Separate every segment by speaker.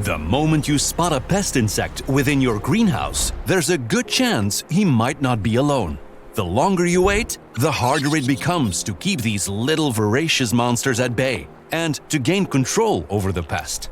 Speaker 1: The moment you spot a pest insect within your greenhouse, there's a good chance he might not be alone. The longer you wait, the harder it becomes to keep these little voracious monsters at bay and to gain control over the pest.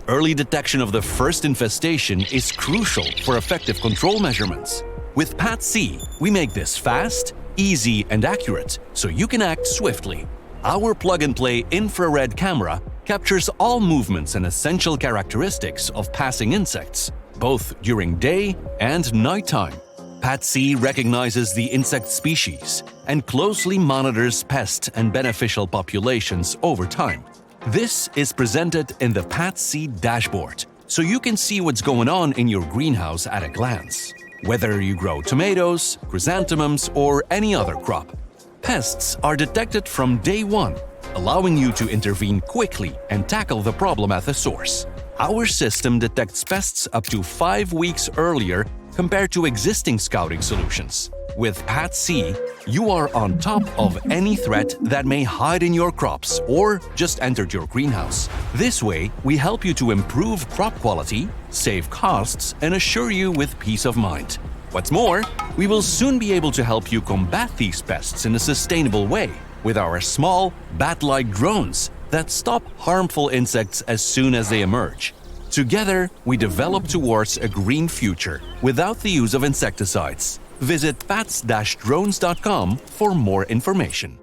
Speaker 1: Early detection of the first infestation is crucial for effective control measurements. With PAT-C, we make this fast, easy, and accurate so you can act swiftly. Our plug-and-play infrared camera captures all movements and essential characteristics of passing insects, both during day and nighttime. PAT-C recognizes the insect species and closely monitors pest and beneficial populations over time. This is presented in the PAT-C dashboard, so you can see what's going on in your greenhouse at a glance. Whether you grow tomatoes, chrysanthemums, or any other crop, pests are detected from day one, allowing you to intervene quickly and tackle the problem at the source. Our system detects pests up to 5 weeks earlier compared to existing scouting solutions. With PAT-C, you are on top of any threat that may hide in your crops or just entered your greenhouse. This way, we help you to improve crop quality, save costs, and assure you with peace of mind. What's more, we will soon be able to help you combat these pests in a sustainable way with our small, bat-like drones that stop harmful insects as soon as they emerge. Together, we develop towards a green future without the use of insecticides. Visit pats-drones.com for more information.